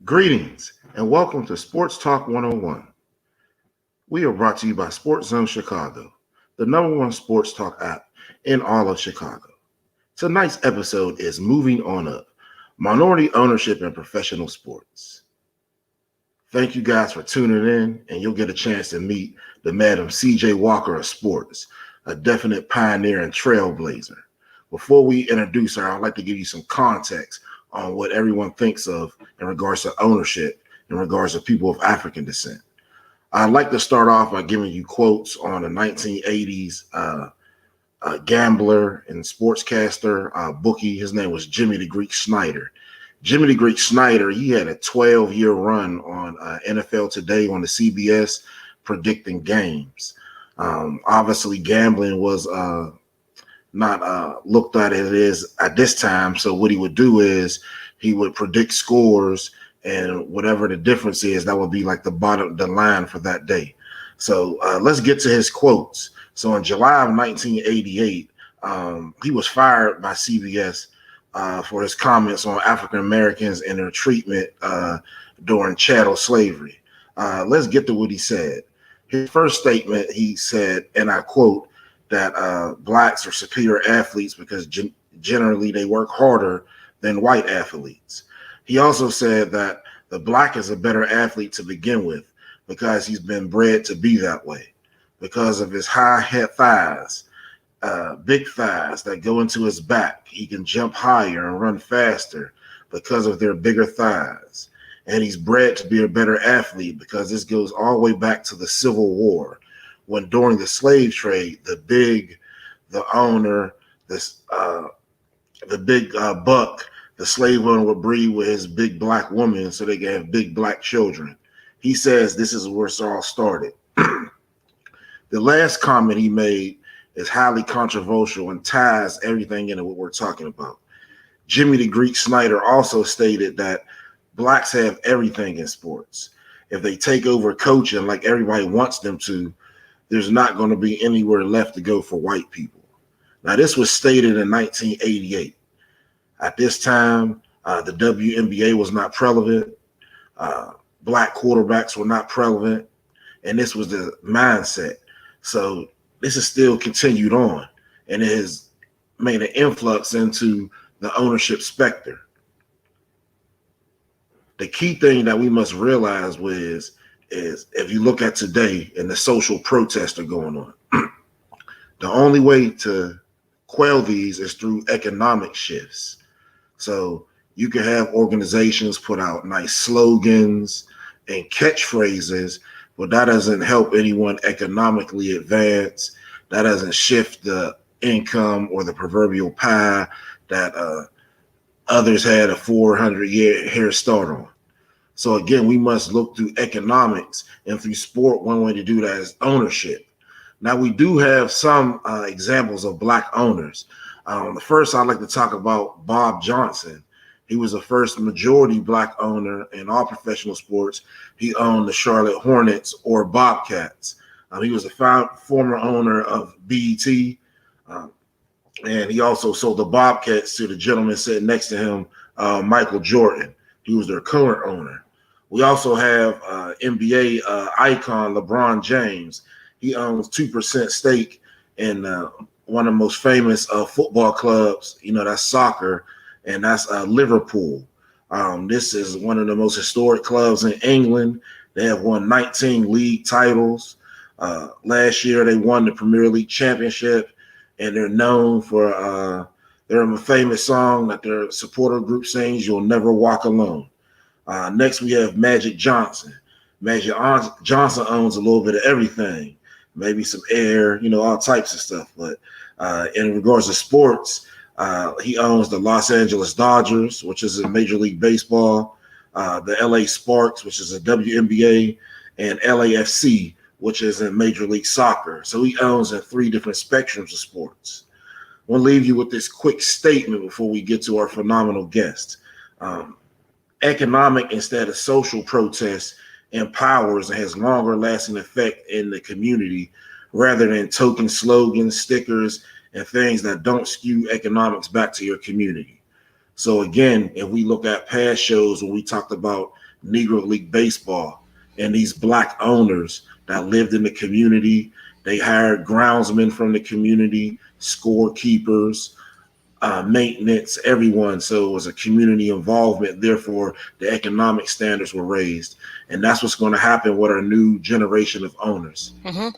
Greetings and welcome to Sports Talk 101. We are brought to you by SportsZone Chicago, the #1 sports talk app in all of Chicago. Tonight's episode is Moving On Up, Minority Ownership in Professional Sports. Thank you guys for tuning in, and you'll get a chance to meet the Madam C.J. Walker of sports, a definite pioneer and trailblazer. Before we introduce her, I'd like to give you some context on what everyone thinks of in regards to ownership, in regards to people of African descent. I'd like to start off by giving you quotes on a 1980s gambler and sportscaster, bookie. His name was Jimmy the Greek Snyder. Jimmy the Greek Snyder, he had a 12-year run on NFL Today on the CBS predicting games. Obviously, gambling was not looked at as it is at this time. So what he would do is he would predict scores, and whatever the difference is, that would be like the line for that day. So let's get to his quotes. So in July of 1988, he was fired by CBS for his comments on African Americans and their treatment during chattel slavery. Let's get to what he said. His first statement, he said, and I quote, that blacks are superior athletes because generally they work harder than white athletes. He also said that the black is a better athlete to begin with because he's been bred to be that way, because of his high head thighs, big thighs that go into his back. He can jump higher and run faster because of their bigger thighs. And he's bred to be a better athlete because this goes all the way back to the Civil War, when during the slave trade, the owner, the big buck, the slave owner would breed with his big black woman so they can have big black children. He says this is where it's all started. The last comment he made is highly controversial and ties everything into what we're talking about. Jimmy the Greek Snyder also stated that blacks have everything in sports. If they take over coaching like everybody wants them to, there's not going to be anywhere left to go for white people. Now, this was stated in 1988. At this time, the WNBA was not prevalent. Black quarterbacks were not prevalent. And this was the mindset. So this is still continued on. And it has made an influx into the ownership specter. The key thing that we must realize is if you look at today and the social protests are going on, the only way to quell these is through economic shifts. So you can have organizations put out nice slogans and catchphrases, but that doesn't help anyone economically advance. That doesn't shift the income or the proverbial pie that others had a 400-year head start on. So again, we must look through economics, and through sport, one way to do that is ownership. Now, we do have some examples of black owners. The first, I'd like to talk about Bob Johnson. He was the first majority black owner in all professional sports. He owned the Charlotte Hornets, or Bobcats. He was a former owner of BET, and he also sold the Bobcats to the gentleman sitting next to him, Michael Jordan. He was their current owner. We also have NBA icon LeBron James. He owns 2% stake in one of the most famous football clubs, that's soccer, and that's Liverpool. This is one of the most historic clubs in England. They have won 19 league titles. Last year, they won the Premier League championship, and they're known for their famous song that their supporter group sings, "You'll Never Walk Alone." Next, we have Magic Johnson. Magic Johnson owns a little bit of everything, maybe some air, all types of stuff. But in regards to sports, he owns the Los Angeles Dodgers, which is in Major League Baseball, the LA Sparks, which is a WNBA, and LAFC, which is in Major League Soccer. So he owns in 3 different spectrums of sports. I want to leave you with this quick statement before we get to our phenomenal guest. Economic instead of social protest empowers and has longer lasting effect in the community rather than token slogans, stickers, and things that don't skew economics back to your community. So again, if we look at past shows when we talked about Negro League Baseball. And these black owners that lived in the community, they hired groundsmen from the community, scorekeepers, maintenance, everyone. So it was a community involvement. Therefore, the economic standards were raised. And that's what's going to happen with our new generation of owners. Mm-hmm.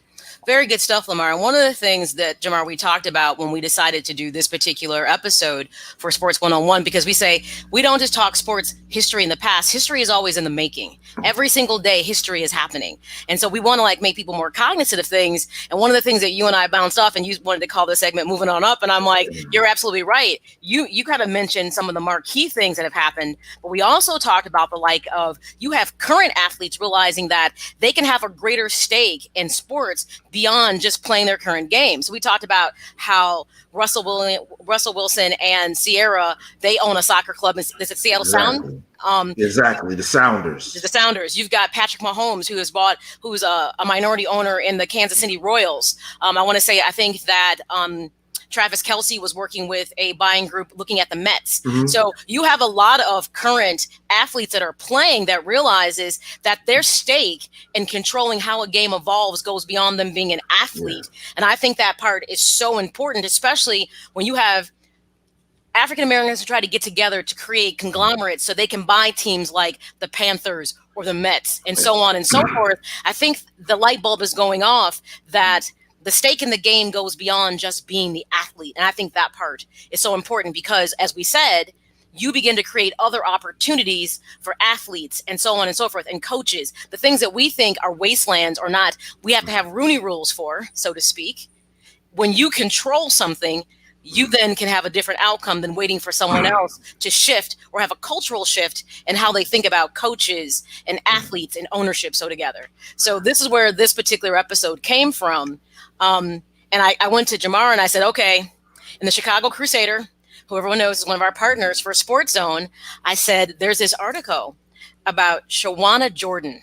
Very good stuff, Lamar. And one of the things that, Jamar, we talked about when we decided to do this particular episode for Sports 101, because we say we don't just talk sports history in the past. History is always in the making. Every single day, history is happening. And so we want to like make people more cognizant of things. And one of the things that you and I bounced off, and you wanted to call this segment Moving On Up. And I'm like, you're absolutely right. You kind of mentioned some of the marquee things that have happened. But we also talked about the like of you have current athletes realizing that they can have a greater stake in sports beyond just playing their current game. So we talked about how Russell Wilson and Sierra, they own a soccer club. Is it Seattle Sound? Exactly, the Sounders. The Sounders. You've got Patrick Mahomes, who's a minority owner in the Kansas City Royals. I want to say, I think that Travis Kelce was working with a buying group looking at the Mets. Mm-hmm. So you have a lot of current athletes that are playing that realizes that their stake in controlling how a game evolves goes beyond them being an athlete. Yeah. And I think that part is so important, especially when you have African Americans who try to get together to create conglomerates so they can buy teams like the Panthers or the Mets and so on and so forth. I think the light bulb is going off that the stake in the game goes beyond just being the athlete. And I think that part is so important because, as we said, you begin to create other opportunities for athletes and so on and so forth, and coaches. The things that we think are wastelands or not, we have to have Rooney rules for, so to speak. When you control something, you then can have a different outcome than waiting for someone else to shift or have a cultural shift in how they think about coaches and athletes and ownership so together. So this is where this particular episode came from. And I went to Jamar and I said, okay, in the Chicago Crusader, who everyone knows is one of our partners for Sports Zone, I said, there's this article about Shajaunna Jordan,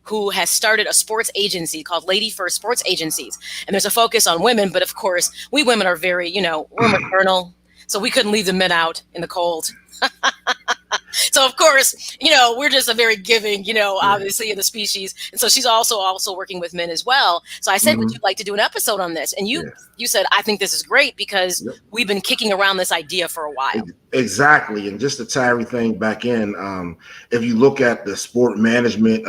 who has started a sports agency called Lady First Sports Agencies. And there's a focus on women, but of course, we women are very, we're maternal, so we couldn't leave the men out in the cold. So of course, we're just a very giving, obviously in the species. And so she's also working with men as well. So I said, would you like to do an episode on this? And you said, I think this is great because we've been kicking around this idea for a while. Exactly. And just to tie everything back in, if you look at the sport management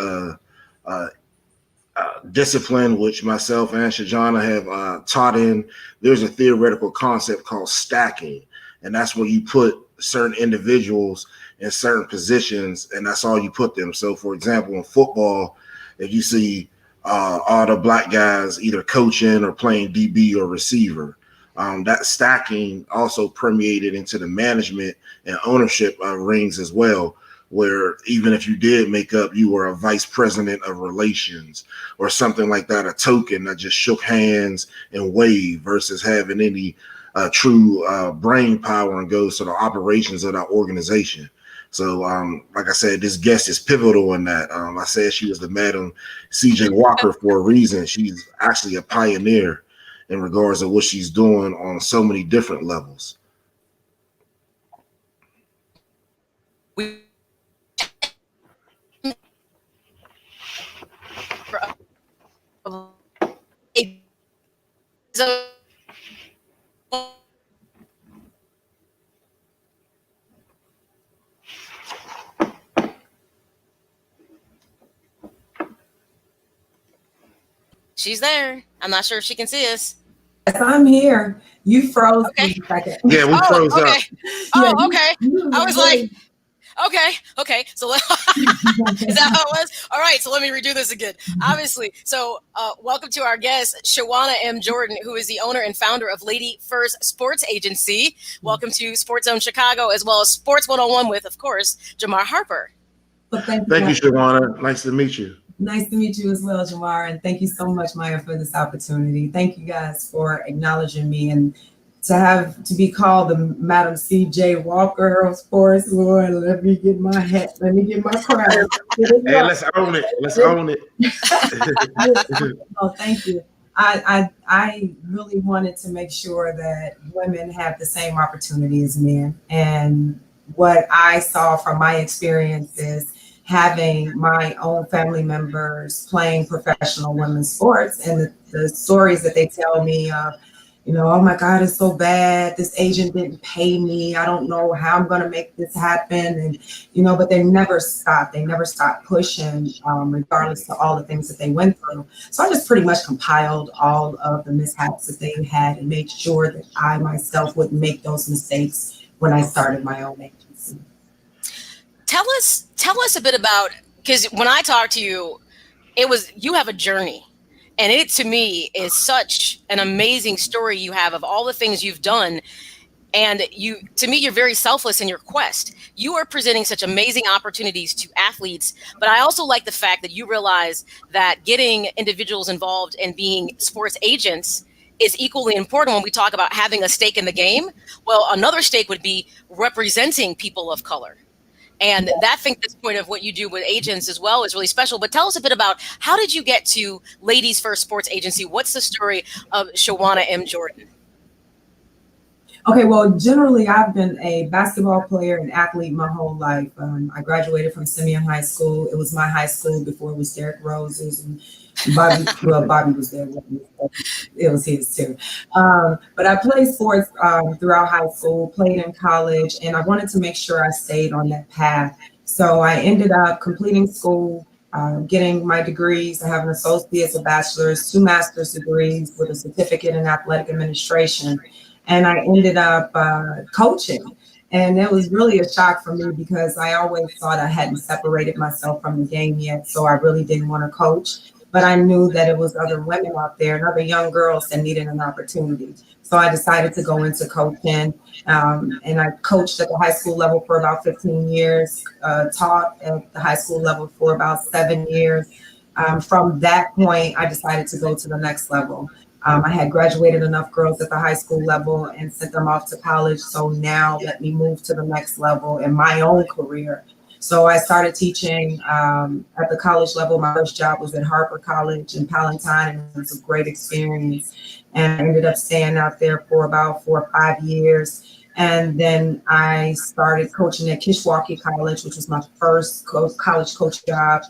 discipline, which myself and Shajaunna have taught in, there's a theoretical concept called stacking. And that's where you put certain individuals in certain positions, and that's all you put them. So, for example, in football, if you see all the black guys either coaching or playing DB or receiver, that stacking also permeated into the management and ownership rings as well, where even if you did make up, you were a vice president of relations or something like that, a token that just shook hands and waved versus having any true brain power and goes to the operations of that organization. So, like I said, this guest is pivotal in that. I said she was the Madam CJ Walker for a reason. She's actually a pioneer in regards to what she's doing on so many different levels. She's there. I'm not sure if she can see us. Yes, I'm here. You froze. Okay. Yeah, we froze up. Okay. I was like, okay. So is that how it was? All right. So let me redo this again. Obviously. So welcome to our guest, Shajaunna M. Jordan, who is the owner and founder of Lady First Sports Agency. Welcome to SportsZone Chicago, as well as Sports 101 with, of course, Jamar Harper. Well, thank you, Shajaunna. Nice to meet you. Nice to meet you as well, Jamar. And thank you so much, Maya, for this opportunity. Thank you guys for acknowledging me and to be called the Madam CJ Walker of sports. Lord, let me get my hat. Let me get my crown. Hey, let's own it. Let's own it. Oh, thank you. I really wanted to make sure that women have the same opportunity as men. And what I saw from my experiences, having my own family members playing professional women's sports, and the stories that they tell me of, oh my God, it's so bad. This agent didn't pay me. I don't know how I'm going to make this happen. And, but they never stopped. They never stopped pushing, regardless of all the things that they went through. So I just pretty much compiled all of the mishaps that they had and made sure that I myself wouldn't make those mistakes when I started my own agency. Tell us a bit about, because when I talked to you, you have a journey. And it, to me, is such an amazing story you have of all the things you've done. And to me, you're very selfless in your quest. You are presenting such amazing opportunities to athletes. But I also like the fact that you realize that getting individuals involved in being sports agents is equally important when we talk about having a stake in the game. Well, another stake would be representing people of color. And I think this point of what you do with agents as well is really special. But tell us a bit about, how did you get to Ladies First Sports Agency? What's the story of Shajaunna M. Jordan? Okay, well, generally, I've been a basketball player and athlete my whole life. I graduated from Simeon High School. It was my high school before it was Derrick Rose's. And Bobby was there with me. So it was his too. But I played sports throughout high school, played in college, and I wanted to make sure I stayed on that path. So I ended up completing school, getting my degrees. I have an associate's, a bachelor's, 2 master's degrees with a certificate in athletic administration. And I ended up coaching. And it was really a shock for me because I always thought I hadn't separated myself from the game yet. So I really didn't want to coach. But I knew that it was other women out there and other young girls that needed an opportunity. So I decided to go into coaching. And I coached at the high school level for about 15 years, taught at the high school level for about 7 years. From that point, I decided to go to the next level. I had graduated enough girls at the high school level and sent them off to college. So now let me move to the next level in my own career. So I started teaching at the college level. My first job was at Harper College in Palatine, and it was a great experience. And I ended up staying out there for about 4 or 5 years. And then I started coaching at Kishwaukee College, which was my first college coach job.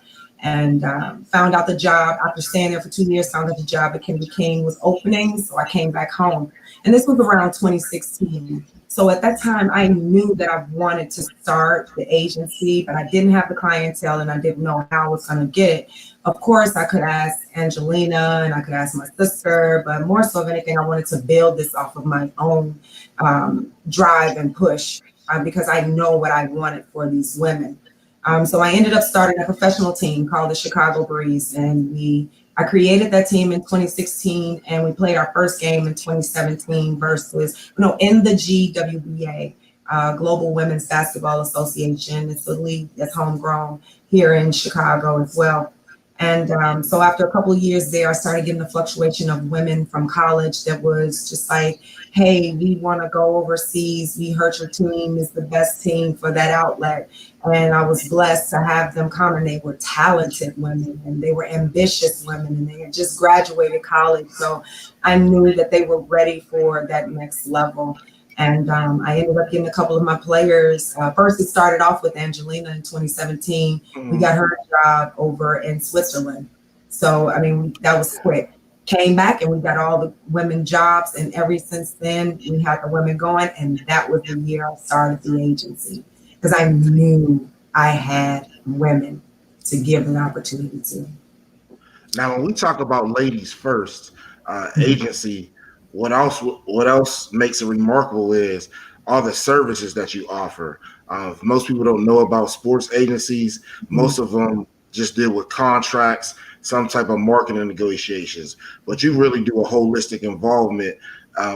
And found out the job after staying there for 2 years, found out the job at Kennedy King was opening. So I came back home. And this was around 2016. So at that time, I knew that I wanted to start the agency, but I didn't have the clientele and I didn't know how I was going to get it. Of course, I could ask Angelina and I could ask my sister, but more so than anything, I wanted to build this off of my own drive and push because I know what I wanted for these women. So I ended up starting a professional team called the Chicago Breeze, and I created that team in 2016, and we played our first game in 2017 versus, in the GWBA, Global Women's Basketball Association. It's a league that's homegrown here in Chicago as well. And so after a couple of years there, I started getting a fluctuation of women from college that was just like, hey, we want to go overseas. We heard your team is the best team for that outlet. And I was blessed to have them come, and they were talented women and they were ambitious women and they had just graduated college. So I knew that they were ready for that next level. And I ended up getting a couple of my players. First, it started off with Angelina in 2017. We got her a job over in Switzerland. So, that was quick. Came back and we got all the women jobs. And ever since then, we had the women going. And that was the year I started the agency because I knew I had women to give an opportunity to. Now, when we talk about Ladies First agency, what else makes it remarkable is all the services that you offer. Most people don't know about sports agencies. Most of them just deal with contracts, some type of marketing negotiations, but you really do a holistic involvement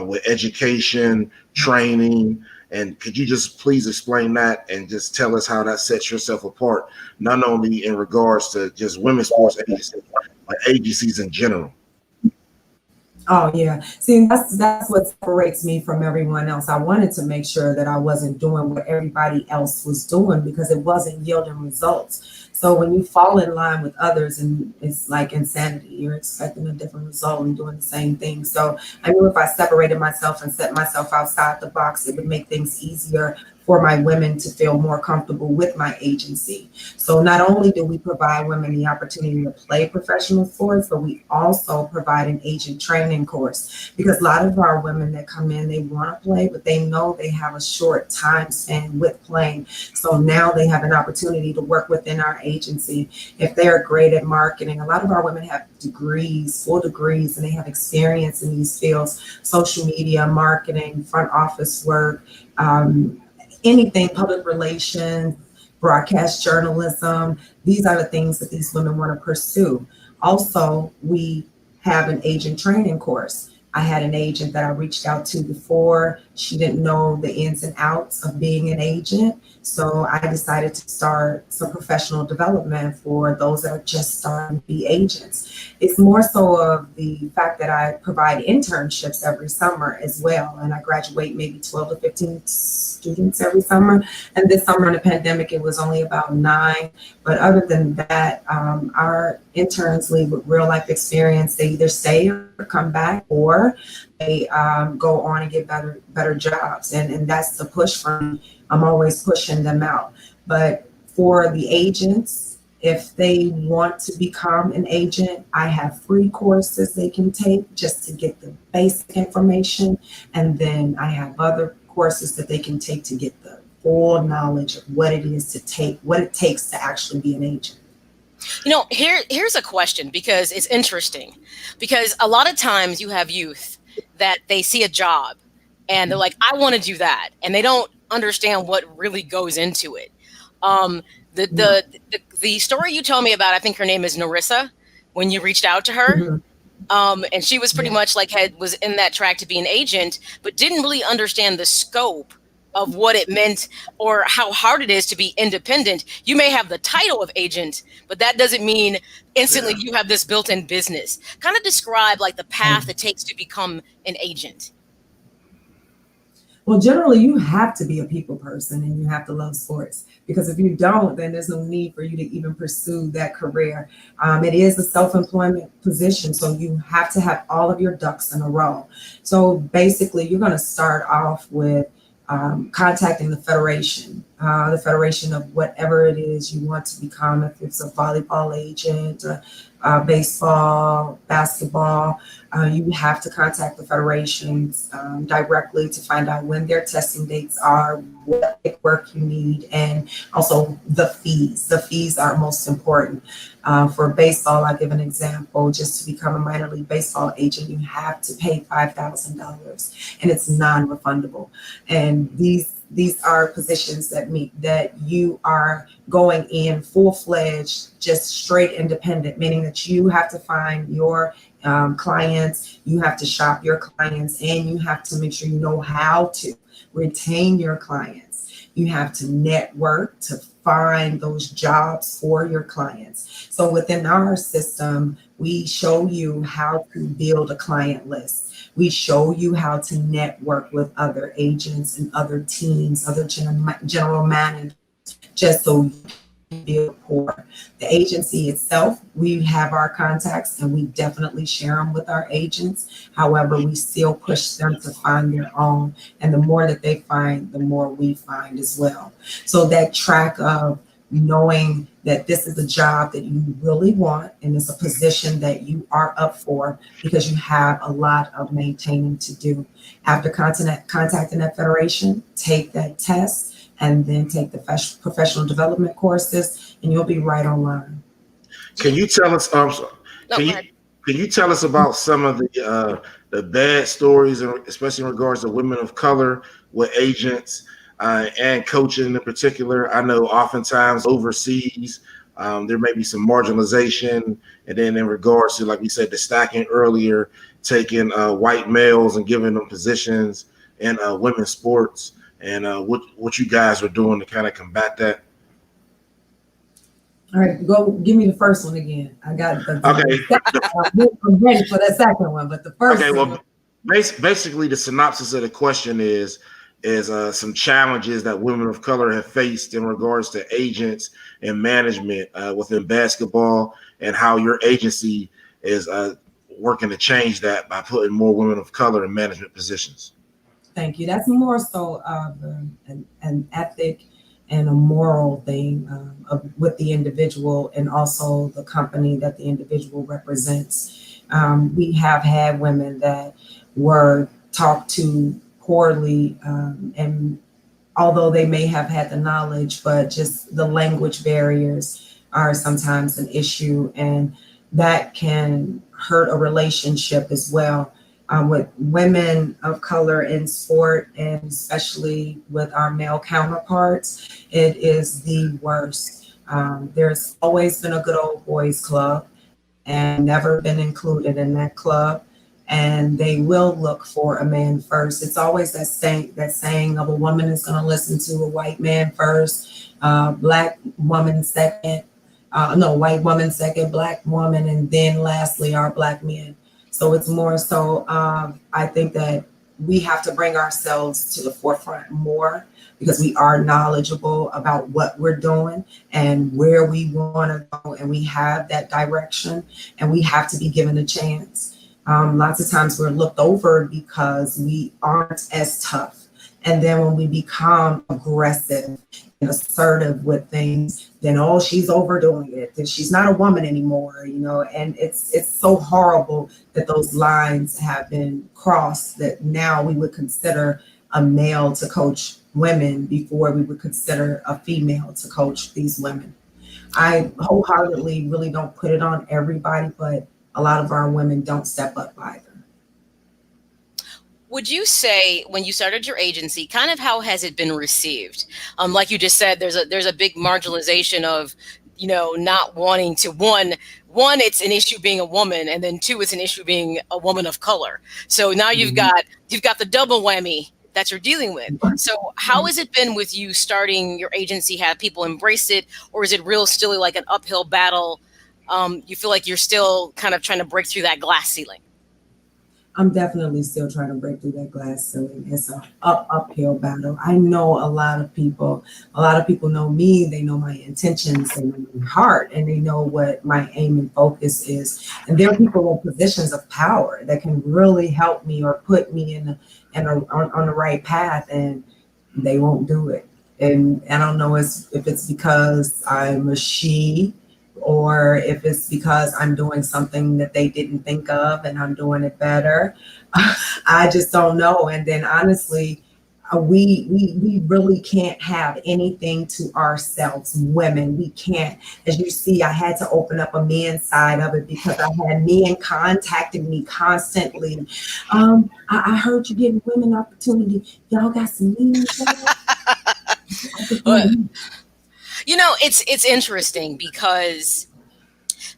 with education, training. And could you just please explain that and just tell us how that sets yourself apart, not only in regards to just women's sports agencies, but agencies in general? Oh, yeah. See, that's what separates me from everyone else. I wanted to make sure that I wasn't doing what everybody else was doing because it wasn't yielding results. So when you fall in line with others, and it's like insanity, you're expecting a different result and doing the same thing. So I knew if I separated myself and set myself outside the box, it would make things easier for my women to feel more comfortable with my agency. So not only do we provide women the opportunity to play professional sports, but we also provide an agent training course, because a lot of our women that come in, they want to play, but they know they have a short time span with playing. So now they have an opportunity to work within our agency. If they're great at marketing, a lot of our women have degrees, full degrees, and they have experience in these fields: social media, marketing, front office work, anything, public relations, broadcast journalism. These are the things that these women want to pursue. Also, we have an agent training course. I had an agent that I reached out to before. She didn't know the ins and outs of being an agent. So I decided to start some professional development for those that are just starting to be agents. It's more so of the fact that I provide internships every summer as well. And I graduate maybe 12 to 15 students every summer. And this summer in the pandemic, it was only about 9. But other than that, our interns leave with real life experience. They either stay or come back, or they go on and get better jobs. And that's the push for me. I'm always pushing them out. But for the agents, if they want to become an agent, I have free courses they can take just to get the basic information. And then I have other courses that they can take to get the full knowledge of what it is to take, what it takes to actually be an agent. You know, here's a question, because it's interesting, because a lot of times you have youth that they see a job and they're like, I want to do that. And they don't understand what really goes into it. The story you told me about, I think her name is Narissa, when you reached out to her. And she was pretty much like was in that track to be an agent, but didn't really understand the scope of what it meant or how hard it is to be independent. You may have the title of agent, but that doesn't mean instantly you have this built-in business. Kind of describe like the path it takes to become an agent. Well, generally, you have to be a people person and you have to love sports, because if you don't, then there's no need for you to even pursue that career. It is a self-employment position, so you have to have all of your ducks in a row. So basically, you're going to start off with contacting the federation of whatever it is you want to become. If it's a volleyball agent, baseball, basketball, you have to contact the federations directly to find out when their testing dates are, what work you need, and also the fees. The fees are most important. For baseball, I'll give an example. Just to become a minor league baseball agent, you have to pay $5,000, and it's non-refundable. And these are positions that you are going in full-fledged, just straight independent, meaning that you have to find your clients, you have to shop your clients, and you have to make sure you know how to retain your clients. You have to network to find those jobs for your clients. So within our system, we show you how to build a client list. We show you how to network with other agents and other teams, other general managers, just so you can build rapport. The agency itself, we have our contacts and we definitely share them with our agents. However, we still push them to find their own. And the more that they find, the more we find as well. So that track of knowing that this is a job that you really want and it's a position that you are up for, because you have a lot of maintaining to do. After contacting that federation, take that test and then take the professional development courses, and you'll be right on line. Can you tell us? Can you tell us about some of the bad stories, especially in regards to women of color with agents and coaching in particular? I know oftentimes overseas there may be some marginalization, and then in regards to, like we said, the stacking earlier, taking white males and giving them positions in women's sports, and what you guys are doing to kind of combat that. All right, go give me the first one again. I got the I'm ready for that second one, but the first one. Well, basically the synopsis of the question is some challenges that women of color have faced in regards to agents and management within basketball, and how your agency is working to change that by putting more women of color in management positions. Thank you. That's more so of an ethic and a moral thing with the individual and also the company that the individual represents. We have had women that were talked to poorly, and although they may have had the knowledge, but just the language barriers are sometimes an issue, and that can hurt a relationship as well. With women of color in sport, and especially with our male counterparts, it is the worst. There's always been a good old boys club and never been included in that club. And they will look for a man first. It's always that saying of a woman is going to listen to a white man first, black woman second, white woman second, black woman, and then lastly our black men. So it's more so, I think that we have to bring ourselves to the forefront more because we are knowledgeable about what we're doing and where we want to go, and we have that direction, and we have to be given a chance. Lots of times we're looked over because we aren't as tough. And then when we become aggressive and assertive with things, then, oh, she's overdoing it. Then she's not a woman anymore, and it's so horrible that those lines have been crossed that now we would consider a male to coach women before we would consider a female to coach these women. I wholeheartedly really don't put it on everybody, but a lot of our women don't step up either. Would you say when you started your agency, kind of how has it been received? Like you just said, there's a big marginalization of, not wanting to one, it's an issue being a woman, and then two, it's an issue being a woman of color. So now you've got the double whammy that you're dealing with. So how has it been with you starting your agency? Have people embraced it, or is it still like an uphill battle? You feel like you're still kind of trying to break through that glass ceiling? I'm definitely still trying to break through that glass ceiling. It's an uphill battle. I know a lot of people know me. They know my intentions, they know my heart, and they know what my aim and focus is. And there are people in positions of power that can really help me or put me on the right path, and they won't do it. And I don't know if it's because I'm a she, or if it's because I'm doing something that they didn't think of and I'm doing it better. I just don't know. And then honestly, we really can't have anything to ourselves, women. We can't. As you see, I had to open up a man's side of it because I had men contacting me constantly. I heard you getting women opportunity. Y'all got some men. It's interesting because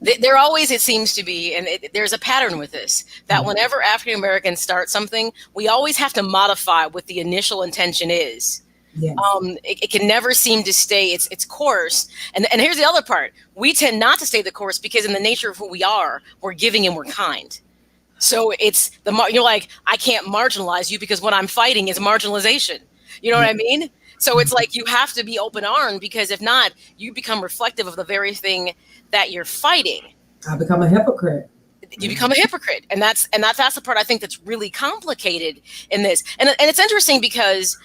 there always, it seems to be, and there's a pattern with this, that whenever African Americans start something, we always have to modify what the initial intention is. Yes. It can never seem to stay its course. And here's the other part. We tend not to stay the course because in the nature of who we are, we're giving and we're kind. So it's I can't marginalize you because what I'm fighting is marginalization. You know what I mean? So it's like you have to be open-armed, because if not, you become reflective of the very thing that you're fighting. I become a hypocrite. You become a hypocrite. And that's the part I think that's really complicated in this. And it's interesting because,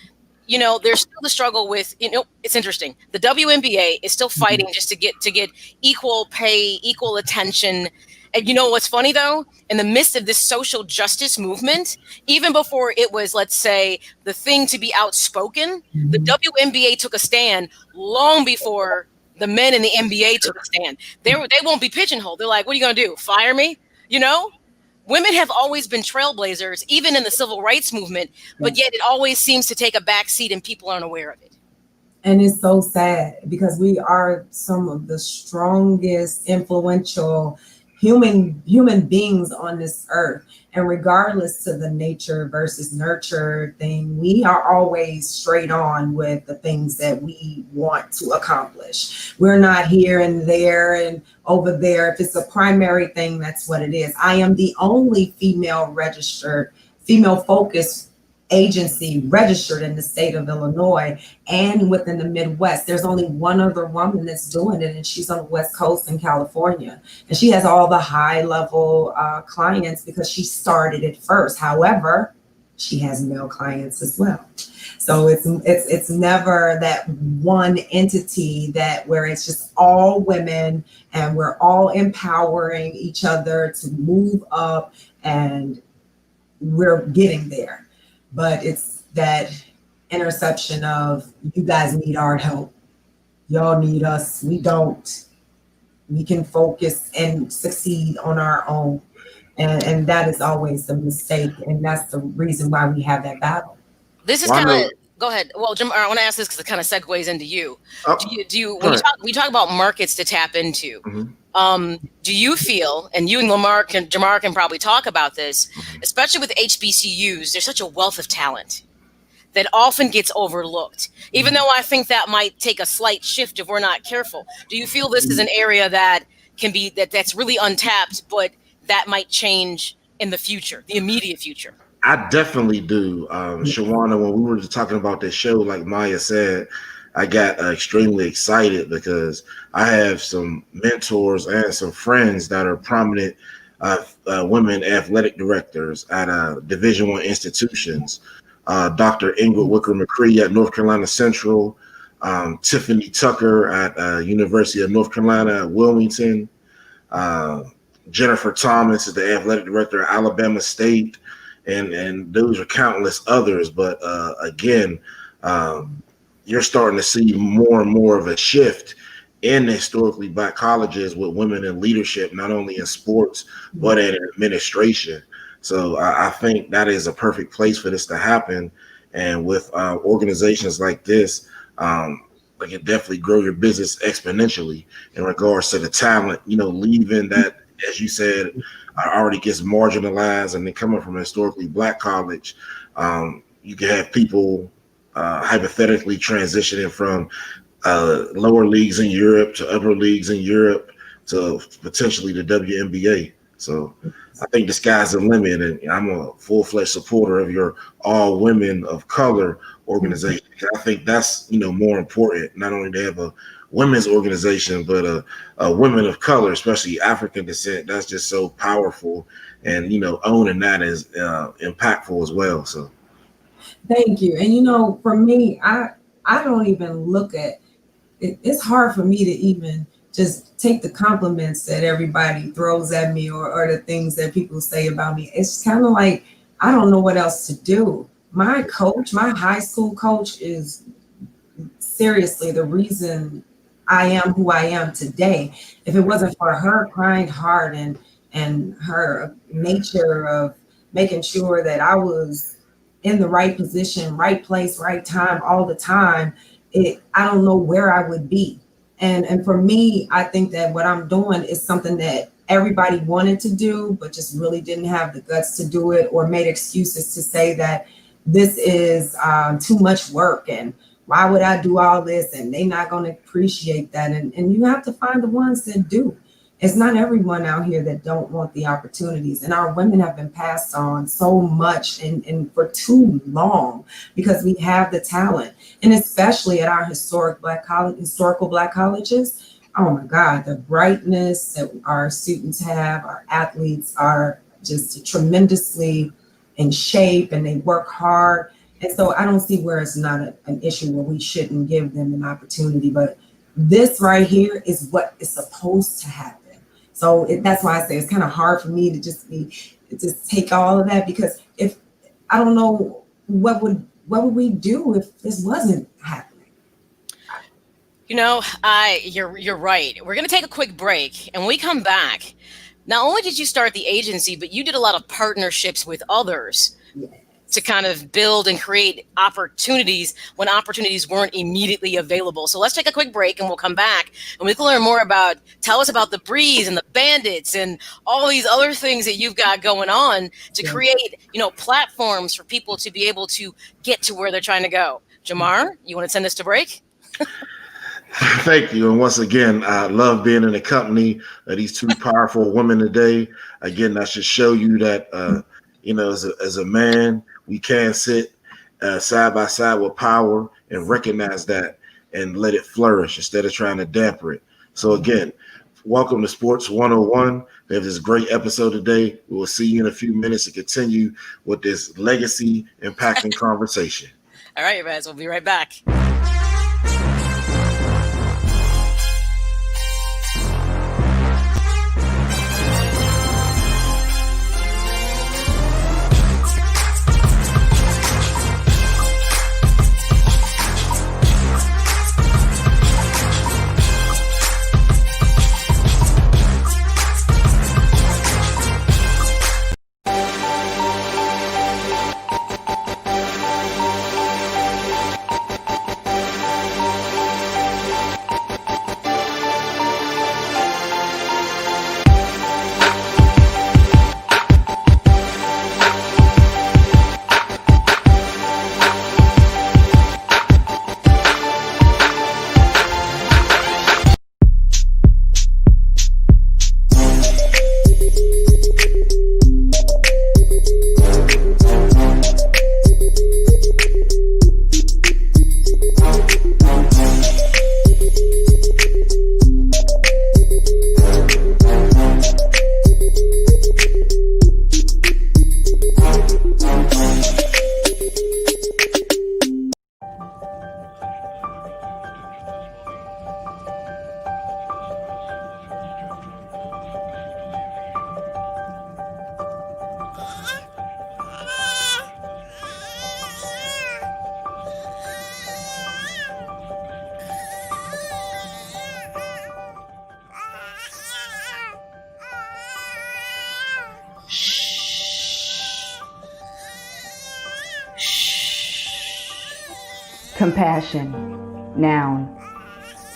there's still the struggle with, it's interesting. The WNBA is still fighting just to get equal pay, equal attention. And you know what's funny, though? In the midst of this social justice movement, even before it was, let's say, the thing to be outspoken, the WNBA took a stand long before the men in the NBA took a stand. They won't be pigeonholed. They're like, what are you going to do? Fire me? Women have always been trailblazers, even in the civil rights movement, but yet it always seems to take a back seat and people aren't aware of it. And it's so sad because we are some of the strongest, influential human beings on this earth. And regardless to the nature versus nurture thing, we are always straight on with the things that we want to accomplish. We're not here and there and over there. If it's a primary thing, that's what it is. I am the only female focused agency registered in the state of Illinois and within the Midwest. There's only one other woman that's doing it, and she's on the West Coast in California. And she has all the high level clients because she started it first. However, she has male clients as well. So it's never that one entity that where it's just all women and we're all empowering each other to move up and we're getting there. But it's that interception of you guys need our help. Y'all need us. We don't. We can focus and succeed on our own. And that is always the mistake. And that's the reason why we have that battle. This is kind of, go ahead. Well, Jim, I want to ask this because it kind of segues into you. Do you when we talk about markets to tap into, do you feel, and you and Jamar can probably talk about this, especially with HBCUs, there's such a wealth of talent that often gets overlooked, even though I think that might take a slight shift if we're not careful. Do you feel this is an area that can be, that's really untapped, but that might change in the future, the immediate future? I definitely do. Shajaunna, when we were just talking about this show, like Maya said, I got extremely excited because I have some mentors and some friends that are prominent women athletic directors at Division I institutions. Dr. Ingrid Wicker McCree at North Carolina Central, Tiffany Tucker at University of North Carolina at Wilmington, Jennifer Thomas is the athletic director at Alabama State, and those are countless others. But again, you're starting to see more and more of a shift in historically Black colleges with women in leadership, not only in sports, but in administration. So I think that is a perfect place for this to happen. And with organizations like this, it can definitely grow your business exponentially in regards to the talent, leaving that, as you said, already gets marginalized, and then coming from a historically Black college, you can have people hypothetically transitioning from lower leagues in Europe to upper leagues in Europe to potentially the WNBA. So I think the sky's the limit, and I'm a full-fledged supporter of your all women of color organization. I think that's more important, not only to have a women's organization, but a women of color, especially African descent. That's just so powerful, and owning that is impactful as well. So thank you. And for me, I don't even look at it. It's hard for me to even just take the compliments that everybody throws at me or the things that people say about me. It's kind of like I don't know what else to do. My coach, my high school coach, is seriously the reason I am who I am today. If it wasn't for her kind heart and her nature of making sure that I was in the right position, right place, right time, all the time, I don't know where I would be. And for me, I think that what I'm doing is something that everybody wanted to do, but just really didn't have the guts to do it, or made excuses to say that this is too much work and why would I do all this, and they're not going to appreciate that. And you have to find the ones that do. It's not everyone out here that don't want the opportunities. And our women have been passed on so much and for too long because we have the talent. And especially at our historical Black colleges, oh my God, the brightness that our students have, our athletes are just tremendously in shape and they work hard. And so I don't see where it's not an issue where we shouldn't give them an opportunity. But this right here is what is supposed to happen. So that's why I say it's kind of hard for me to just take all of that, because if I don't know what would we do if this wasn't happening. You're right. We're going to take a quick break, and when we come back, not only did you start the agency, but you did a lot of partnerships with others to kind of build and create opportunities when opportunities weren't immediately available. So let's take a quick break and we'll come back and we can learn more tell us about the Breeze and the Bandits and all these other things that you've got going on to create, platforms for people to be able to get to where they're trying to go. Jamar, you want to send us to break? Thank you. And once again, I love being in the company of these two powerful women today. Again, that should show you that, as a man, we can sit side by side with power and recognize that and let it flourish instead of trying to damper it. So again, Welcome to Sports 101. We have this great episode today. We will see you in a few minutes to continue with this legacy impacting conversation. All right, guys, we'll be right back. Compassion, noun.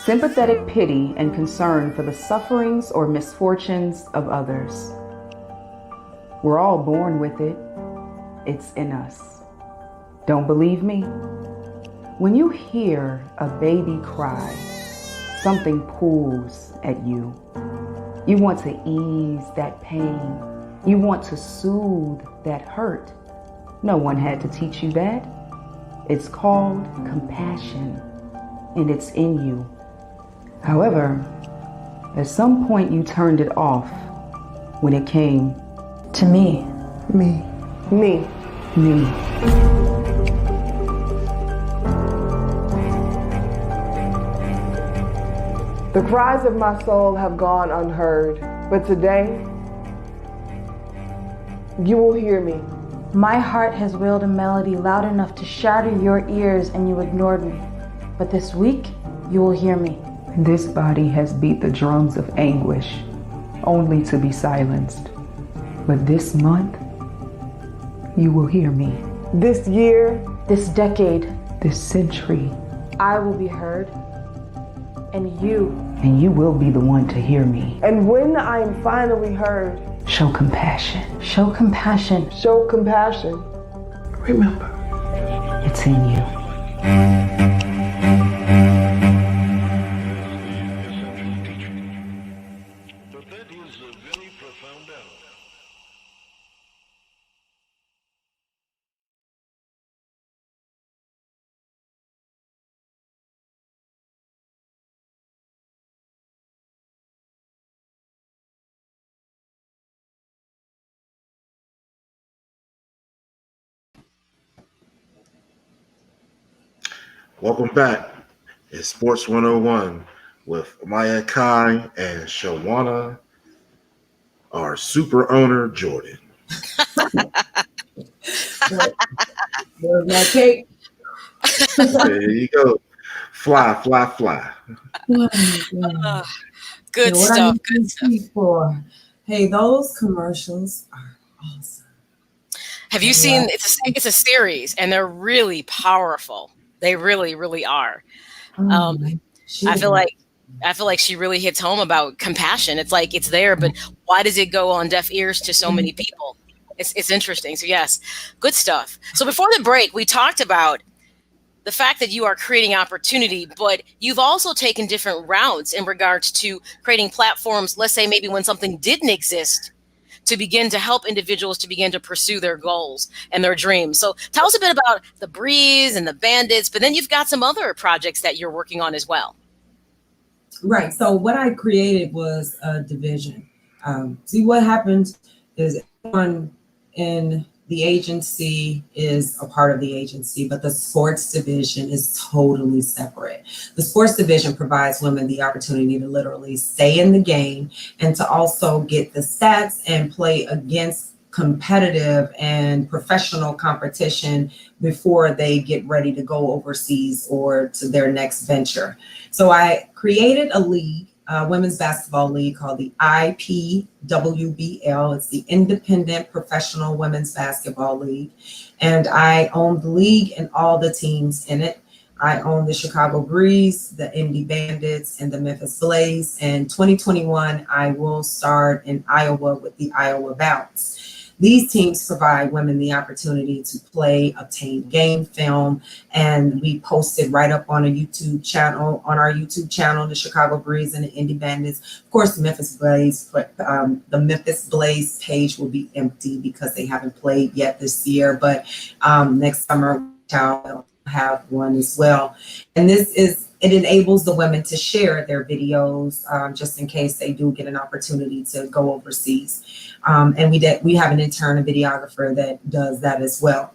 Sympathetic pity and concern for the sufferings or misfortunes of others. We're all born with it. It's in us. Don't believe me? When you hear a baby cry, something pulls at you. You want to ease that pain. You want to soothe that hurt. No one had to teach you that. It's called compassion, and it's in you. However, at some point you turned it off when it came to me. Me. The cries of my soul have gone unheard, but today, you will hear me. My heart has wailed a melody loud enough to shatter your ears, and you ignored me. But this week, you will hear me. This body has beat the drums of anguish, only to be silenced. But this month, you will hear me. This year, This decade, This century, I will be heard, and you will be the one to hear me. and when I am finally heard, Show compassion. show compassion. show compassion. Remember, it's in you. But that is a very profound hour. Welcome back. It's Sports 101 with Maya Kai and Shajaunna, our super owner, Jordan. There's my cake. There you go. Fly. Good What stuff. I need to for. Hey, those commercials are awesome. Have you seen? It's a series, and they're really powerful. They really, really are. I feel like she really hits home about compassion. It's like it's there, but why does it go on deaf ears to so many people? It's interesting. So yes, good stuff. So before the break, we talked about the fact that you are creating opportunity, but you've also taken different routes in regards to creating platforms, let's say maybe when something didn't exist, to begin to help individuals to begin to pursue their goals and their dreams. So tell us a bit about the Breeze and the Bandits, but then you've got some other projects that you're working on as well. Right. So what I created was a division. See, what happens is everyone in the agency is a part of the agency, but the sports division is totally separate. The sports division provides women the opportunity to literally stay in the game and to also get the stats and play against competitive and professional competition before they get ready to go overseas or to their next venture. So I created a league, a women's basketball league called the IPWBL. It's the Independent Professional Women's Basketball League. And I own the league and all the teams in it. I own the Chicago Breeze, the Indy Bandits, and the Memphis Blaze. And 2021, I will start in Iowa with the Iowa Bounce. These teams provide women the opportunity to play, obtain game film, and we posted right up on a YouTube channel, on our YouTube channel, the Chicago Breeze and the Indy Bandits. Of course, the Memphis Blaze, the Memphis Blaze page will be empty because they haven't played yet this year, but next summer I'll have one as well. And it enables the women to share their videos just in case they do get an opportunity to go overseas. And we have an intern, a videographer that does that as well.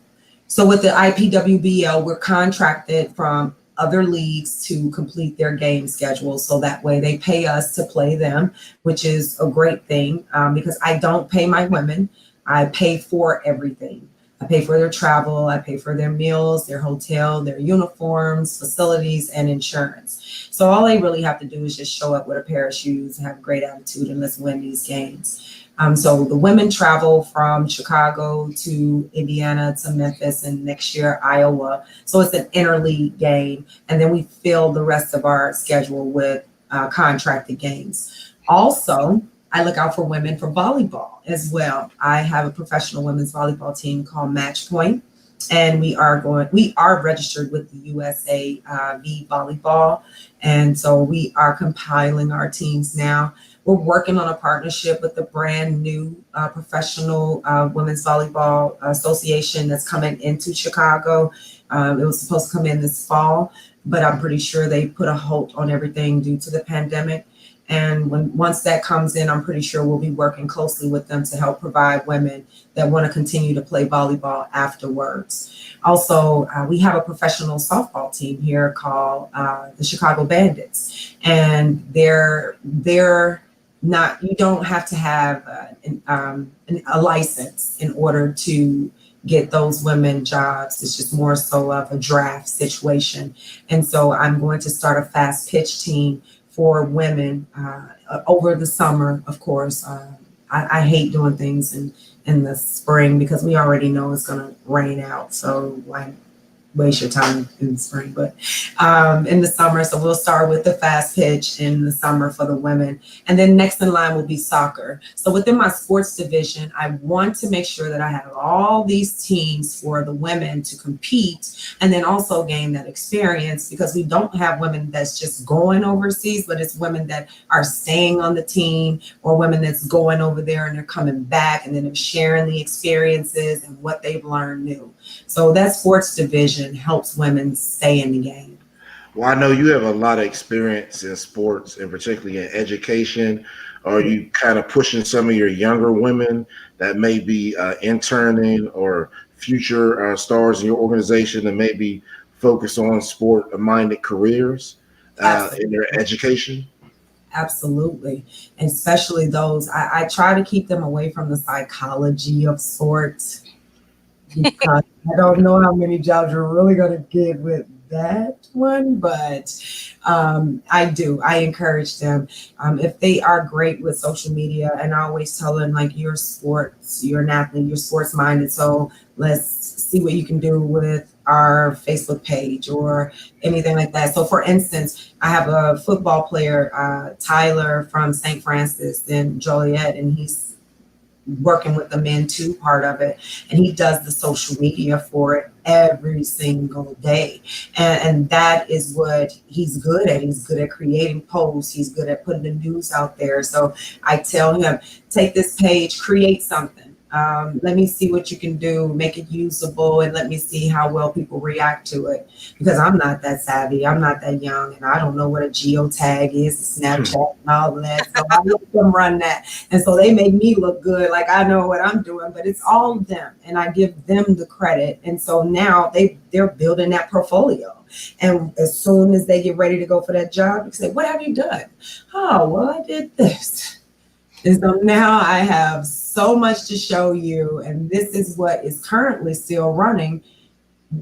So with the IPWBL, we're contracted from other leagues to complete their game schedule. So that way they pay us to play them, which is a great thing because I don't pay my women. I pay for everything. I pay for their travel, I pay for their meals, their hotel, their uniforms, facilities, and insurance. So all they really have to do is just show up with a pair of shoes and have a great attitude and let's win these games. So the women travel from Chicago to Indiana to Memphis and next year Iowa. So it's an interleague game. And then we fill the rest of our schedule with contracted games. Also, I look out for women for volleyball as well. I have a professional women's volleyball team called Match Point, and we are registered with the USA V Volleyball. And so we are compiling our teams now. We're working on a partnership with the brand new professional women's volleyball association that's coming into Chicago. It was supposed to come in this fall, but I'm pretty sure they put a halt on everything due to the pandemic. And once that comes in, I'm pretty sure we'll be working closely with them to help provide women that want to continue to play volleyball afterwards. Also, we have a professional softball team here called the Chicago Bandits. And they're not, you don't have to have a license in order to get those women jobs. It's just more so of a draft situation. And so I'm going to start a fast pitch team for women over the summer, of course. I hate doing things in the spring because we already know it's going to rain out. So why waste your time in the spring? But in the summer, so we'll start with the fast pitch in the summer for the women. And then next in line will be soccer. So within my sports division, I want to make sure that I have all these teams for the women to compete and then also gain that experience, because we don't have women that's just going overseas, but it's women that are staying on the team or women that's going over there and they're coming back and then they're sharing the experiences and what they've learned new. So that sports division helps women stay in the game. Well, I know you have a lot of experience in sports and particularly in education. Are you kind of pushing some of your younger women that may be interning or future stars in your organization and maybe focus on sport-minded careers in their education? Absolutely. And especially those, I try to keep them away from the psychology of sports, because I don't know how many jobs you're really going to get with that one, but I encourage them. If they are great with social media, and I always tell them, like, you're an athlete, you're sports minded. So let's see what you can do with our Facebook page or anything like that. So for instance, I have a football player, Tyler from St. Francis in Joliet, and he's working with the Men Too part of it, and he does the social media for it every single day, and that is what he's good at. He's good at creating posts, he's good at putting the news out there. So I tell him, take this page, create something. Let me see what you can do, make it usable, and let me see how well people react to it. Because I'm not that savvy, I'm not that young, and I don't know what a geotag is, Snapchat, and all of that. So I let them run that, and so they make me look good, like I know what I'm doing. But it's all them, and I give them the credit. And so now they're building that portfolio. And as soon as they get ready to go for that job, you say, "What have you done?" "Oh, well, I did this." And so now I have so much to show you, and this is what is currently still running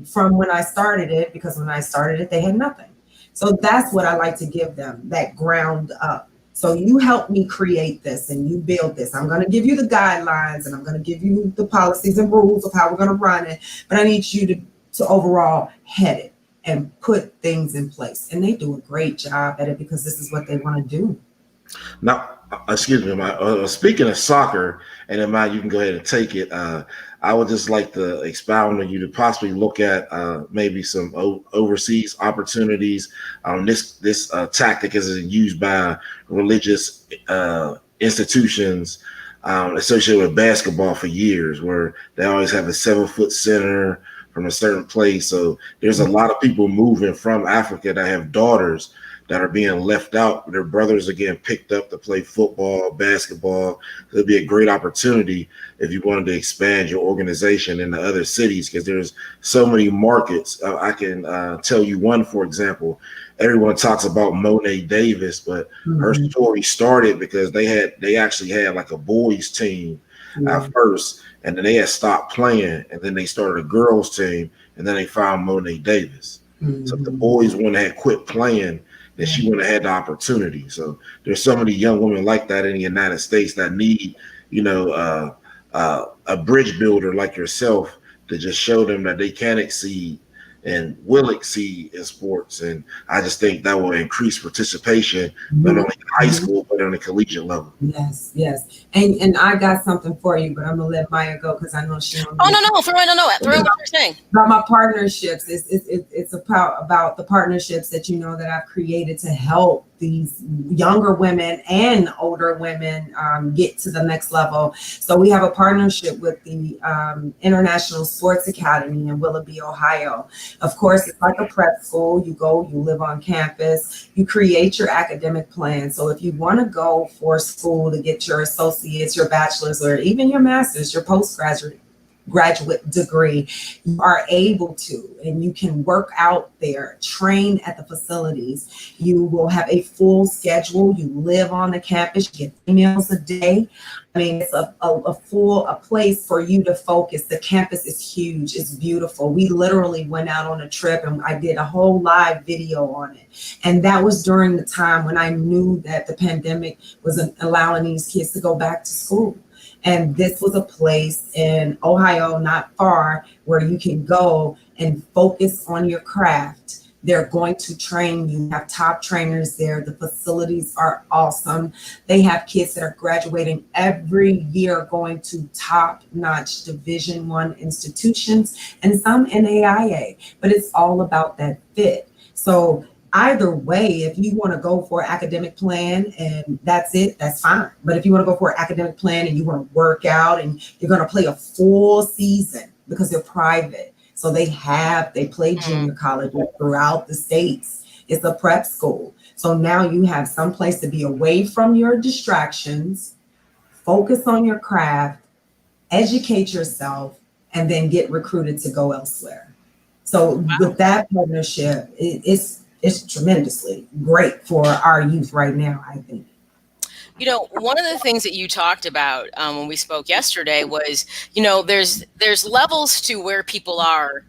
from when I started it, because when I started it, they had nothing. So that's what I like to give them, that ground up. So you help me create this and you build this. I'm going to give you the guidelines and I'm going to give you the policies and rules of how we're going to run it, but I need you to overall head it and put things in place. And they do a great job at it because this is what they want to do. Now, excuse me, speaking of soccer, and in mind, you can go ahead and take it. I would just like to expound on you to possibly look at maybe some overseas opportunities. This tactic is used by religious institutions associated with basketball for years, where they always have a 7-foot center from a certain place. So there's a lot of people moving from Africa that have daughters that are being left out. Their brothers are getting picked up to play football, basketball. It'll be a great opportunity if you wanted to expand your organization into other cities, because there's so many markets. I can tell you one, for example. Everyone talks about Monet Davis, but her story started because they actually had like a boys team at first, and then they had stopped playing, and then they started a girls team, and then they found Monet Davis. So if the boys wouldn't have quit playing, that she wouldn't have had the opportunity. So there's so many young women like that in the United States that need, a bridge builder like yourself to just show them that they can exceed and will exceed in sports. And I just think that will increase participation, not only in high school, but on the collegiate level. Yes, yes. And I got something for you, but I'm going to let Maya go because I know she don't. Oh, no. Throw in what you're saying. About my partnerships. It's about the partnerships that that I've created to help these younger women and older women get to the next level. So we have a partnership with the International Sports Academy in Willoughby, Ohio. Of course, it's like a prep school. You go, you live on campus, you create your academic plan. So if you want to go for school to get your associates, your bachelor's, or even your master's, your postgraduate degree, you are able to, and you can work out there, train at the facilities. You will have a full schedule. You live on the campus, you get 3 meals a day. I mean, it's a place for you to focus. The campus is huge. It's beautiful. We literally went out on a trip and I did a whole live video on it. And that was during the time when I knew that the pandemic wasn't allowing these kids to go back to school. And this was a place in Ohio, not far, where you can go and focus on your craft. They're going to train you, have top trainers there. The facilities are awesome. They have kids that are graduating every year, going to top-notch Division I institutions and some NAIA, but it's all about that fit. So either way, if you want to go for an academic plan and that's it, that's fine. But if you want to go for an academic plan and you want to work out and you're going to play a full season, because they're private. So they play junior college throughout the states. It's a prep school. So now you have some place to be away from your distractions, focus on your craft, educate yourself, and then get recruited to go elsewhere. So with that partnership, it's tremendously great for our youth right now, I think. One of the things that you talked about when we spoke yesterday was, there's levels to where people are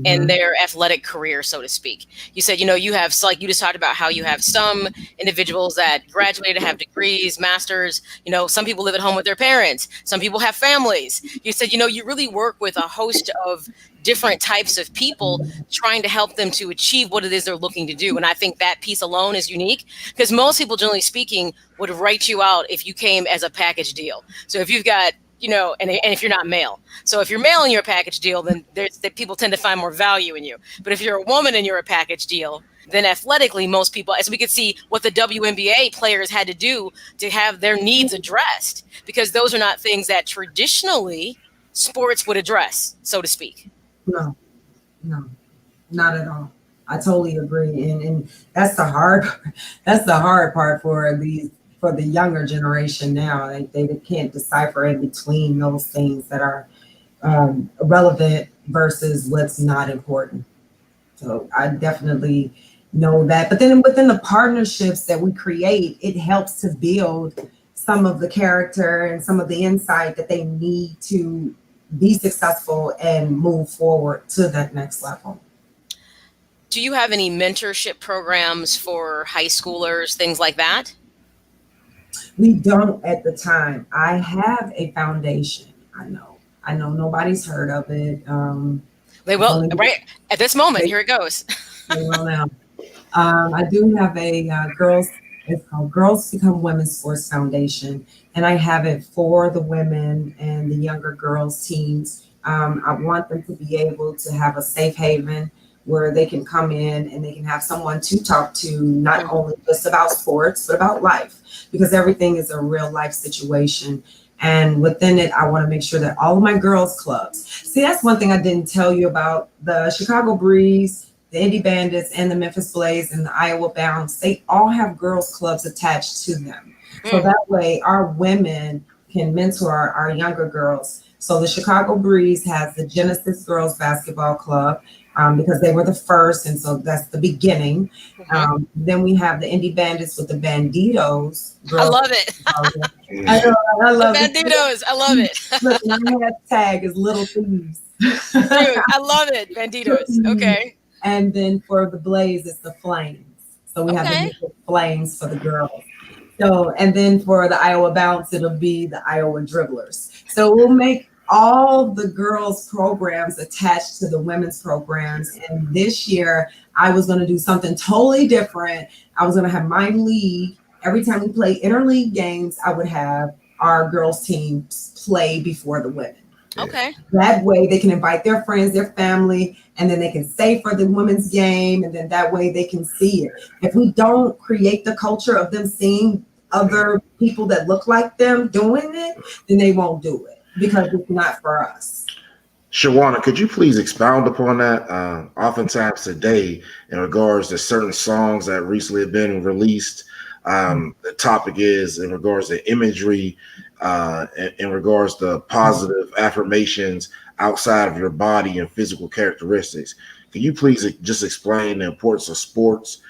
in their athletic career, so to speak. You said, you have, like you just talked about how you have some individuals that graduated, have degrees, masters, some people live at home with their parents. Some people have families. You said, you really work with a host of different types of people trying to help them to achieve what it is they're looking to do. And I think that piece alone is unique because most people, generally speaking, would write you out if you came as a package deal. So if you've got, and if you're not male. So if you're male and you're a package deal, then people tend to find more value in you. But if you're a woman and you're a package deal, than athletically most people, as we could see what the WNBA players had to do to have their needs addressed, because those are not things that traditionally sports would address, so to speak. No, no, not at all. I totally agree. And that's the hard part for the younger generation now. They can't decipher in between those things that are relevant versus what's not important. So I definitely know that. But then within the partnerships that we create, it helps to build some of the character and some of the insight that they need to be successful and move forward to that next level. Do you have any mentorship programs for high schoolers, things like that? We don't at the time. I have a foundation. I know nobody's heard of it. They will, right at this moment. Here it goes. They will now. I do have a it's called Girls Become Women's Sports Foundation, and I have it for the women and the younger girls teams. I want them to be able to have a safe haven where they can come in and they can have someone to talk to, not only just about sports, but about life, because everything is a real life situation. And within it, I want to make sure that all of my girls clubs, see, that's one thing I didn't tell you about the Chicago Breeze, the Indy Bandits, and the Memphis Blaze, and the Iowa Bounce. They all have girls clubs attached to them. So that way our women can mentor our younger girls. So the Chicago Breeze has the Genesis Girls Basketball Club, because they were the first, and so that's the beginning. Then we have the Indy Bandits with the Banditos. I love it. I love the Banditos. I love it. Look, my hashtag is Little Thieves. Dude, I love it. Banditos. Okay. And then for the Blaze, it's the Flames. So we have the Flames for the girls. So, and then for the Iowa Bounce, it'll be the Iowa Dribblers. So we'll make all the girls programs attached to the women's programs. And this year I was going to do something totally different. I was going to have my league. Every time we play interleague games, I would have our girls teams play before the women. Okay. That way they can invite their friends, their family, and then they can stay for the women's game. And then that way they can see it. If we don't create the culture of them seeing other people that look like them doing it, then they won't do it, because it's not for us. Shajaunna, could you please expound upon that? Oftentimes today, in regards to certain songs that recently have been released, the topic is in regards to imagery, in regards to positive affirmations outside of your body and physical characteristics. Can you please just explain the importance of sports,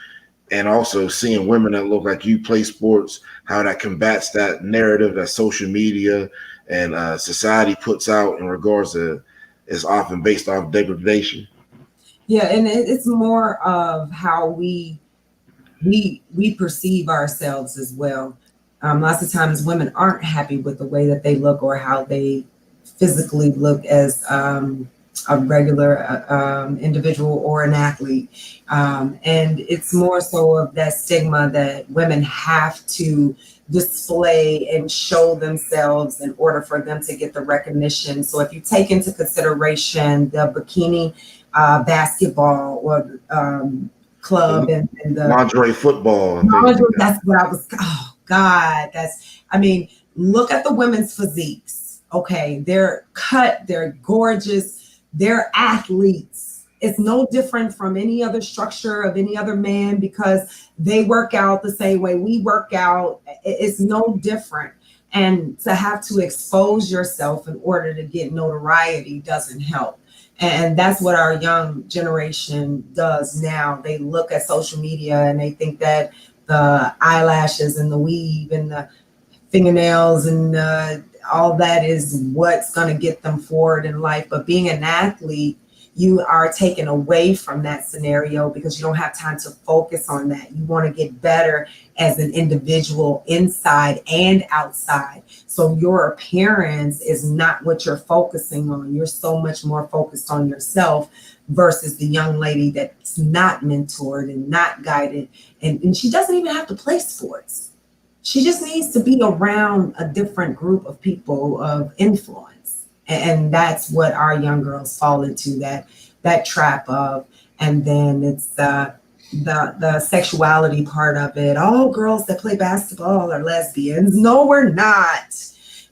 and also seeing women that look like you play sports, how that combats that narrative that social media and society puts out in regards to is often based off degradation? Yeah, and it's more of how we perceive ourselves as well. Lots of times women aren't happy with the way that they look or how they physically look as a regular individual or an athlete. And it's more so of that stigma that women have to display and show themselves in order for them to get the recognition. So if you take into consideration the bikini basketball or club and the lingerie football, that's what I was, oh God, look at the women's physiques. Okay, they're cut, they're gorgeous, they're athletes. It's no different from any other structure of any other man, because they work out the same way we work out. It's no different. And to have to expose yourself in order to get notoriety doesn't help. And that's what our young generation does now. They look at social media and they think that the eyelashes and the weave and the fingernails and all that is what's going to get them forward in life. But being an athlete, you are taken away from that scenario because you don't have time to focus on that. You want to get better as an individual inside and outside. So your appearance is not what you're focusing on. You're so much more focused on yourself versus the young lady that's not mentored and not guided. And she doesn't even have to play sports. She just needs to be around a different group of people of influence. And that's what our young girls fall into, that trap of. And then it's the sexuality part of it. Oh, girls that play basketball are lesbians. No, we're not.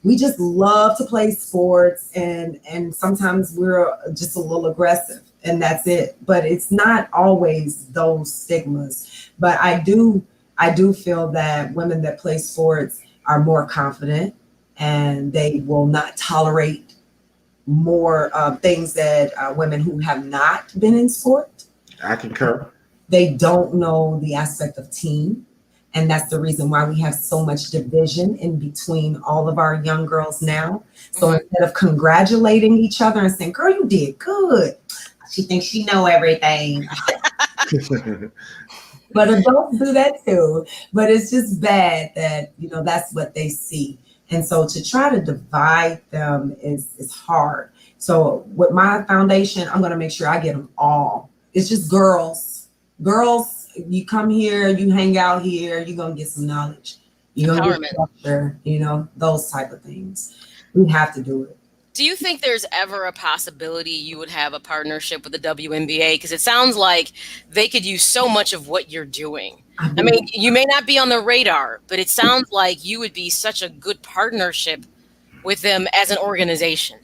We just love to play sports, and sometimes we're just a little aggressive, and that's it. But it's not always those stigmas. But I do feel that women that play sports are more confident, and they will not tolerate more things that women who have not been in sport. I concur. They don't know the aspect of team. And that's the reason why we have so much division in between all of our young girls now. So instead of congratulating each other and saying, girl, you did good, she thinks she know everything. But adults do that too. But it's just bad that, that's what they see. And so to try to divide them is hard. So with my foundation, I'm going to make sure I get them all. It's just girls. Girls, you come here, you hang out here, you're going to get some knowledge. You're going to get structure, those type of things. We have to do it. Do you think there's ever a possibility you would have a partnership with the WNBA? Because it sounds like they could use so much of what you're doing. I mean, you may not be on the radar, but it sounds like you would be such a good partnership with them as an organization.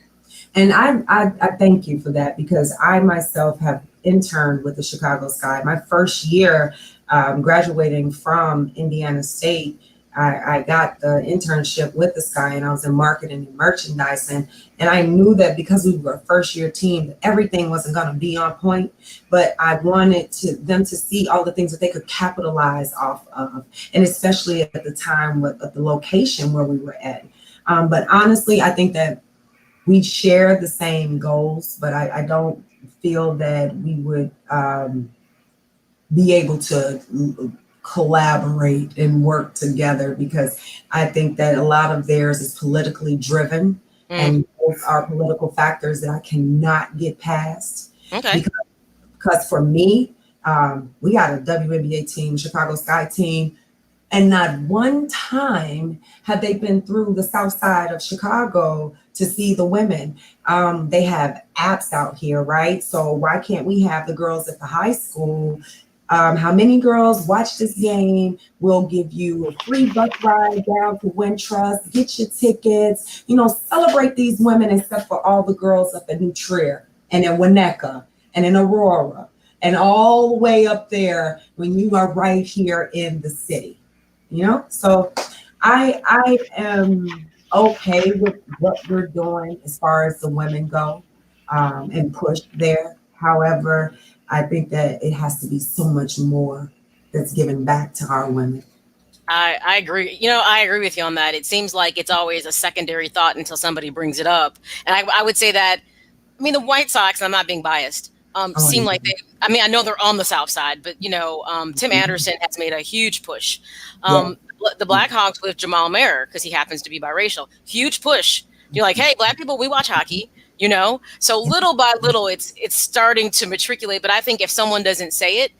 And I thank you for that, because I myself have interned with the Chicago Sky. My first year graduating from Indiana State, I got the internship with the Sky, and I was in marketing and merchandising. And I knew that because we were a first year team, that everything wasn't going to be on point, but I wanted them to see all the things that they could capitalize off of. And especially at the time with the location where we were at. But honestly, I think that we share the same goals, but I don't feel that we would be able to collaborate and work together, because I think that a lot of theirs is politically driven, and those are political factors that I cannot get past. Okay. Because for me, we got a WNBA team, Chicago Sky team, and not one time have they been through the south side of Chicago to see the women. They have apps out here, right? So why can't we have the girls at the high school? How many girls watch this game? We'll give you a free bus ride down to Wintrust, get your tickets, celebrate these women, except for all the girls up in New Trier and in Winnetka and in Aurora and all the way up there when you are right here in the city. So I am okay with what we're doing as far as the women go, and push there. However, I think that it has to be so much more that's given back to our women. I agree. I agree with you on that. It seems like it's always a secondary thought until somebody brings it up. And I would say that, the White Sox, and I'm not being biased, seem like I know they're on the South Side, but Tim Anderson has made a huge push. The Blackhawks with Jamal Mayer, because he happens to be biracial, huge push. You're like, hey, Black people, we watch hockey, So little by little, it's starting to matriculate. But I think if someone doesn't say it,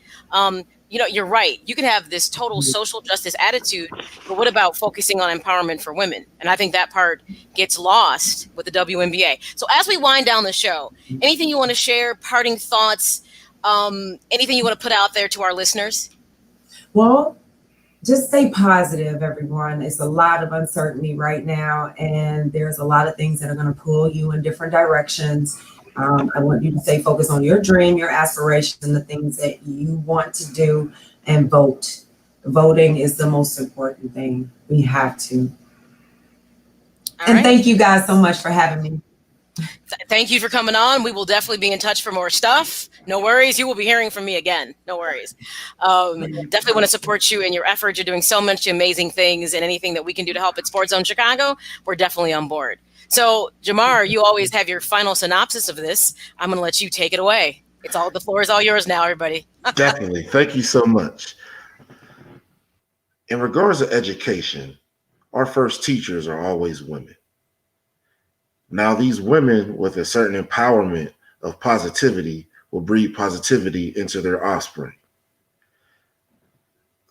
you're right. You can have this total social justice attitude, but what about focusing on empowerment for women? And I think that part gets lost with the WNBA. So as we wind down the show, anything you want to share, parting thoughts, anything you want to put out there to our listeners? Well, just stay positive, everyone. It's a lot of uncertainty right now, and there's a lot of things that are going to pull you in different directions. I want you to stay focused on your dream, your aspirations, and the things that you want to do, and vote. Voting is the most important thing. We have to. And thank you guys so much for having me. Thank you for coming on. We will definitely be in touch for more stuff. No worries. You will be hearing from me again. No worries. Definitely want to support you in your efforts. You're doing so much amazing things, and anything that we can do to help at SportsZone Chicago, we're definitely on board. So, Jamar, you always have your final synopsis of this. I'm going to let you take it away. The floor is all yours now, everybody. Definitely. Thank you so much. In regards to education, our first teachers are always women. Now, these women with a certain empowerment of positivity will breed positivity into their offspring.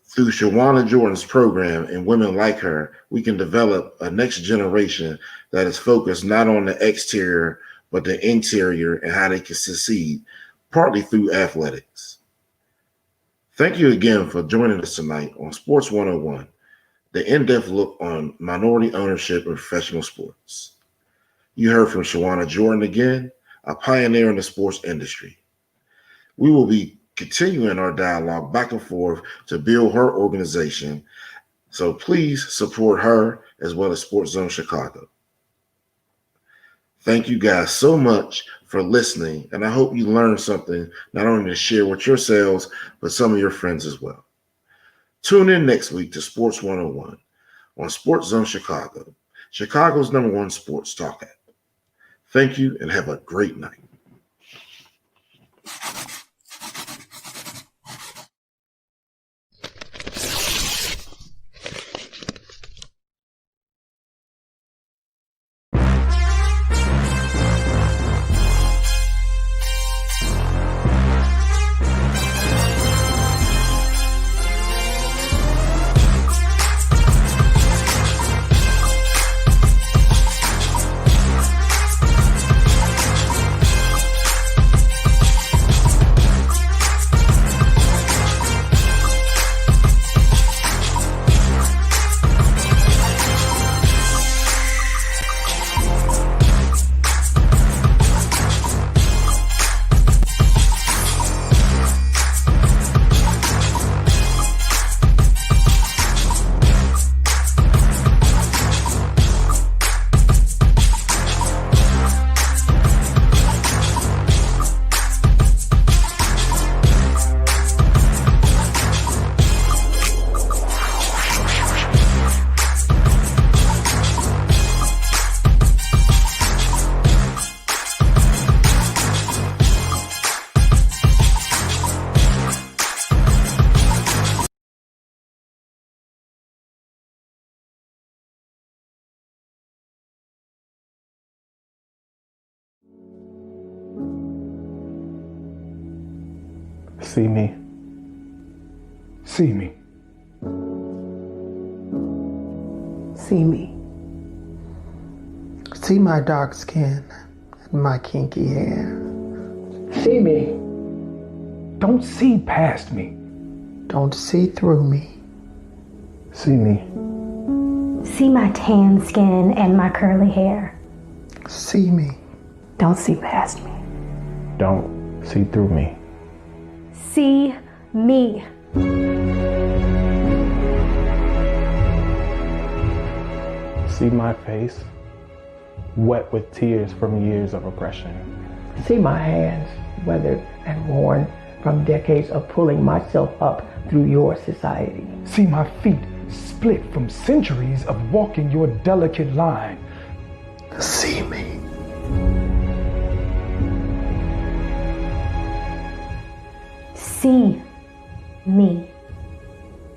Through Shajaunna Jordan's program and women like her, we can develop a next generation that is focused not on the exterior, but the interior and how they can succeed, partly through athletics. Thank you again for joining us tonight on Sports 101, the in-depth look on minority ownership in professional sports. You heard from Shajaunna Jordan again, a pioneer in the sports industry. We will be continuing our dialogue back and forth to build her organization, so please support her as well as SportsZone Chicago. Thank you guys so much for listening, and I hope you learned something not only to share with yourselves, but some of your friends as well. Tune in next week to Sports 101 on SportsZone Chicago, Chicago's #1 sports talk app. Thank you and have a great night. See me. See me. See me. See my dark skin and my kinky hair. See me. Don't see past me. Don't see through me. See me. See my tan skin and my curly hair. See me. Don't see past me. Don't see through me. See me. See my face, wet with tears from years of oppression. See my hands, weathered and worn from decades of pulling myself up through your society. See my feet split from centuries of walking your delicate line. See me. See me.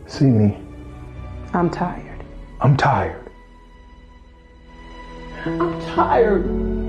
See me. I'm tired. I'm tired. I'm tired.